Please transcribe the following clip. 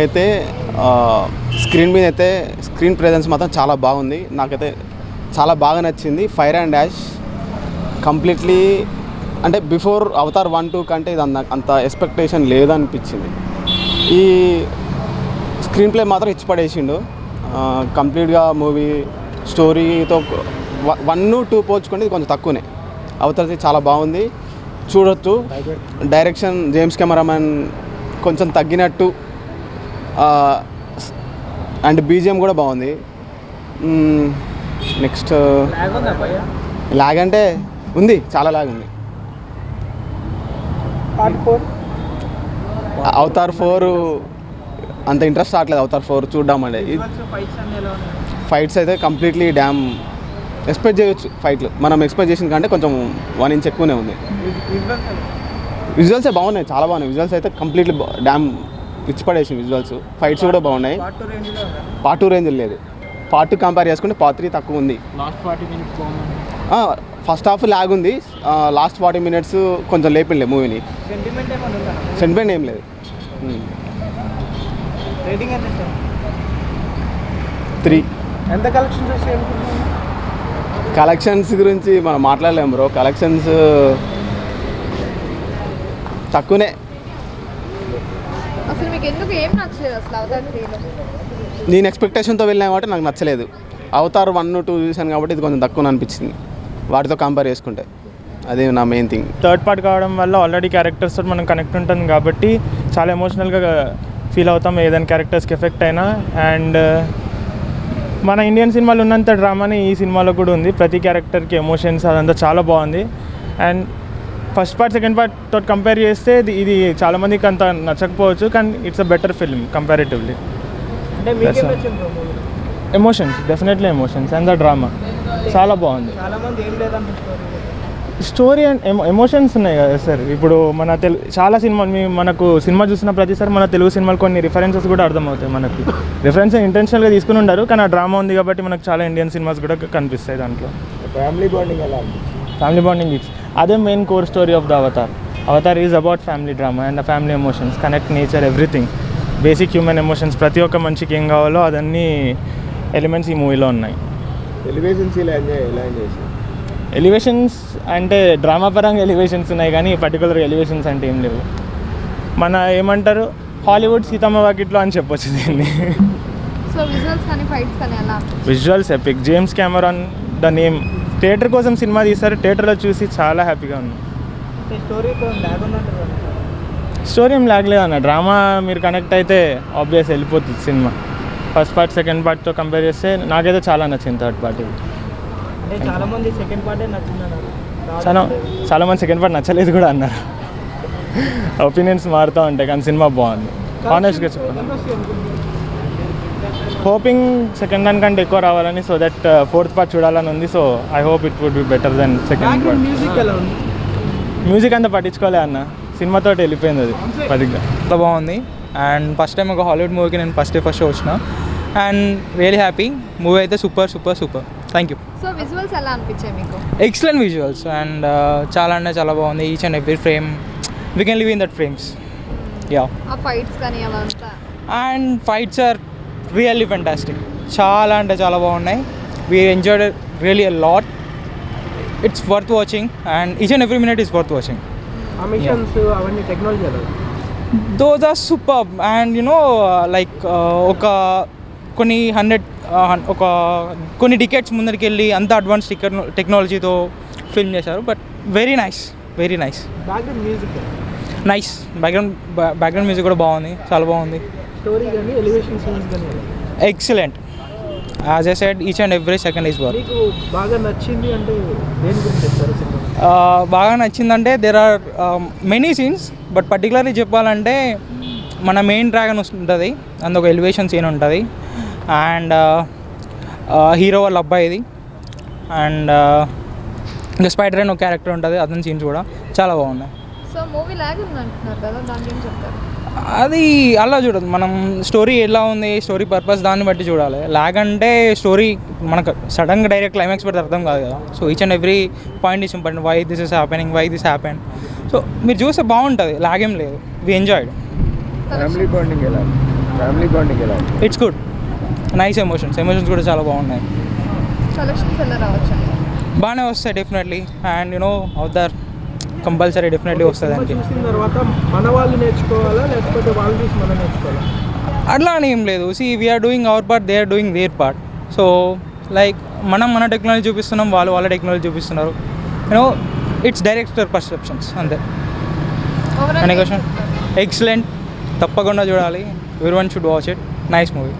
అయితే స్క్రీన్ మీద అయితే స్క్రీన్ ప్రెజెన్స్ మాత్రం చాలా బాగుంది. నాకైతే చాలా బాగా నచ్చింది. ఫైర్ అండ్ డాష్ కంప్లీట్లీ అంటే బిఫోర్ అవతార్ 1-2 కంటే ఇది అంత ఎక్స్పెక్టేషన్ లేదనిపించింది. ఈ స్క్రీన్ ప్లే మాత్రం ఇచ్చి పడేసిండు కంప్లీట్గా. మూవీ స్టోరీతో 1-2 పోల్చుకుంటే ఇది కొంచెం తక్కువనే. అవతార్ చాలా బాగుంది, చూడొచ్చు. డైరెక్షన్ జేమ్స్ కెమెరామెన్ కొంచెం తగ్గినట్టు, అండ్ బీజిఎం కూడా బాగుంది. నెక్స్ట్ లాగ్ అంటే ఉంది, చాలా లాగ్ ఉంది. అవతార్ 4 అంత ఇంట్రెస్ట్ రావట్లేదు. అవతార్ 4 చూద్దామండి. ఫైట్స్ అయితే కంప్లీట్లీ డ్యామ్ ఎక్స్పెక్ట్ చేయొచ్చు. ఫైట్లు మనం ఎక్స్పెక్ట్ చేసిన కంటే కొంచెం 1 ఇంచ్ ఎక్కువనే ఉంది. విజువల్సే బాగున్నాయి, చాలా బాగున్నాయి. విజువల్స్ అయితే కంప్లీట్లీ డ్యామ్ పిచ్చి పడేసి విజువల్స్. ఫైట్స్ కూడా బాగున్నాయి. పార్ట్ 2 రేంజ్ లేదు. పార్ట్ 2 కంపేర్ చేసుకుంటే పార్ట్ 3 తక్కువ ఉంది. ఫస్ట్ హాఫ్ లాగ్ ఉంది, లాస్ట్ 40 మినిట్స్ కొంచెం లేపిండే మూవీని. సెంటిమెంట్ ఏం లేదు. 3. కలెక్షన్స్ గురించి మనం మాట్లాడలేము బ్రో. కలెక్షన్స్ తక్కువనే. అసలు మీకు ఎందుకు ఏం నచ్చలేదు అసలు అవతార్ 3లో? నేను ఎక్స్పెక్టేషన్తో వెళ్ళాను కాబట్టి నాకు నచ్చలేదు. అవతార్ 1-2 చూసాను కాబట్టి ఇది కొంచెం తక్కువ అనిపించింది వాటితో కంపేర్ చేసుకుంటే. అదే నా మెయిన్ థింగ్. థర్డ్ పార్ట్ కావడం వల్ల ఆల్రెడీ క్యారెక్టర్స్తో మనం కనెక్ట్ ఉంటుంది కాబట్టి చాలా ఎమోషనల్గా ఫీల్ అవుతాం ఏదైనా క్యారెక్టర్స్కి ఎఫెక్ట్ అయినా. అండ్ మన ఇండియన్ సినిమాలో ఉన్నంత డ్రామాని ఈ సినిమాలో కూడా ఉంది. ప్రతి క్యారెక్టర్కి ఎమోషన్స్ అదంతా చాలా బాగుంది. And first part second part తోటి కంపేర్ చేస్తే ఇది చాలామందికి అంత నచ్చకపోవచ్చు, కానీ it's a better film comparatively. Emotions, definitely emotions and the drama చాలా బాగుంది. స్టోరీ అండ్ ఎమోషన్స్ ఉన్నాయి కదా సార్. ఇప్పుడు మన చాలా సినిమాలు మనకు సినిమా చూసిన ప్రతిసారి మన తెలుగు సినిమాలు కొన్ని రిఫరెన్సెస్ కూడా అర్థమవుతాయి. మనకి రిఫరెన్స్ ఇంటెన్షనల్గా తీసుకుని ఉండరు, కానీ ఆ డ్రామా ఉంది కాబట్టి మనకు చాలా ఇండియన్ సినిమాస్ కూడా కనిపిస్తాయి దాంట్లో. ఫ్యామిలీ బాండింగ్ ఎలా? ఫ్యామిలీ బాండింగ్ ఇట్స్ అదే main core story of the Avatar. Avatar is about family drama and the family emotions, connect nature, everything. Basic human emotions ప్రతి ఒక్క మనిషికి ఏం కావాలో అదన్నీ ఎలిమెంట్స్ ఈ మూవీలో ఉన్నాయి. ఎలివేషన్స్ అంటే డ్రామా పరంగా ఎలివేషన్స్ ఉన్నాయి, కానీ పర్టికులర్ ఎలివేషన్స్ అంటే ఏం లేవు. మన ఏమంటారు హాలీవుడ్ సీతమ్మ వాకిట్లో అని చెప్పొచ్చు దీన్ని. సో విజువల్స్ కానీ ఫైట్స్ కానీ ఎలా? Visuals epic. James Cameron the name. Theatre కోసం సినిమా తీస్తారు, థియేటర్లో చూసి చాలా హ్యాపీగా ఉంది. స్టోరీ ఏం లాగలేదు అన్న. డ్రామా మీరు కనెక్ట్ అయితే ఆబ్వియస్ వెళ్ళిపోతుంది సినిమా. ఫస్ట్ పార్ట్ సెకండ్ పార్ట్తో కంపేర్ చేస్తే నాకైతే చాలా నచ్చింది థర్డ్ పార్ట్. చాలామంది సెకండ్ పార్టే నచ్చిందన్నారు, చాలామంది సెకండ్ పార్ట్ నచ్చలేదు కూడా అన్నారు. ఒపీనియన్స్ మారుతూ ఉంటాయి, కానీ సినిమా బాగుంది. ఆనెస్ట్గా చెప్పండి, హోపింగ్ సెకండ్ దాని కంటే ఎక్కువ రావాలని, సో దట్ ఫోర్త్ పార్ట్ చూడాలని ఉంది. So I hope it would be better than second part. Music అంతా పట్టించుకోలే అన్న, సినిమాతో వెళ్ళిపోయింది అది పదిగా. చాలా బాగుంది. అండ్ ఫస్ట్ టైం ఒక హాలీవుడ్ మూవీకి నేను ఫస్ట్ షో వచ్చిన. And really happy. మూవీ అయితే super super super. Thank you. So visuals ఎలా అనిపించాయి మీకు? ఎక్సలెంట్ విజువల్స్ అండ్ చాలా అంటే చాలా బాగుంది. Each and every frame we can live in that frames. Yeah. ఆ ఫైట్స్ కానీ అవంతా? And fights are really fantastic. చాలా అంటే చాలా బాగున్నాయి. We enjoyed really a lot. It's worth watching and each and every minute is worth watching. అవన్నీ technology those are super. And you know like ఒక కొన్ని డికెట్స్ ముందరికి వెళ్ళి అంత అడ్వాన్స్ టెక్నాలజీతో ఫిల్మ్ చేశారు. But very nice, very nice. Nice background music కూడా బాగుంది, చాలా బాగుంది. స్టోరీ కానీ ఎలివేషన్ సీన్స్ కానీ excellent. As I said each and every second is work. మీకు బాగా నచ్చింది అంటే దేని గురించి చెప్తారు? బాగా నచ్చిందంటే there are many scenes, but particularly చెప్పాలంటే మన మెయిన్ డ్రాగన్ ఉంటుంది, అందులో ఒక ఎలివేషన్ సీన్ ఉంటుంది. అండ్ హీరో వాళ్ళ అబ్బాయిది. అండ్ ఇంకా స్పైడర్ అని ఒక క్యారెక్టర్ ఉంటుంది, అతని సీన్స్ కూడా చాలా బాగున్నాయి. సో మూవీ లాగ్ ఉంది అంటున్నారు కదా, దాని ఏం చెప్తారు? అది అలా చూడదు, మనం స్టోరీ ఎలా ఉంది, స్టోరీ పర్పస్ దాన్ని బట్టి చూడాలి. లాగ్ అంటే స్టోరీ మనకు సడన్గా డైరెక్ట్ క్లైమాక్స్ పెడితే అర్థం కాదు కదా. So each and every point is important. Why this is happening, why this happen. So మీరు చూస్తే బాగుంటుంది, లాగ్ ఏం లేదు. We enjoyed. ఫ్యామిలీ బాండింగ్ ఎలా? ఫ్యామిలీ బాండింగ్ ఎలా ఉంది? ఇట్స్ గుడ్, నైస్ ఎమోషన్స్ కూడా చాలా బాగున్నాయి. కలెక్షన్స్ ఎలా రావచ్చు? బాగానే వస్తాయి డెఫినెట్లీ. అండ్ యూనో అవుతారు కంపల్సరీ డెఫినెట్లీ వస్తుంది సినిమా దానికి. చూసిన తర్వాత మన వాళ్ళు నేర్చుకోవాలా లేకపోతే వాళ్ళు చూసి మనం నేర్చుకోవాలా? అట్లా అని ఏం లేదు. We are doing our part, they are doing their part. So like మనం మన టెక్నాలజీ చూపిస్తున్నాం, వాళ్ళు వాళ్ళ టెక్నాలజీ చూపిస్తున్నారు. యూనో ఇట్స్ డైరెక్టర్ పర్సెప్షన్స్ అంతే. Overall అనే ఏం క్వశ్చన్ చెప్తారు? ఎక్సలెంట్, తప్పకుండా చూడాలి. Everyone should watch it. Nice movie.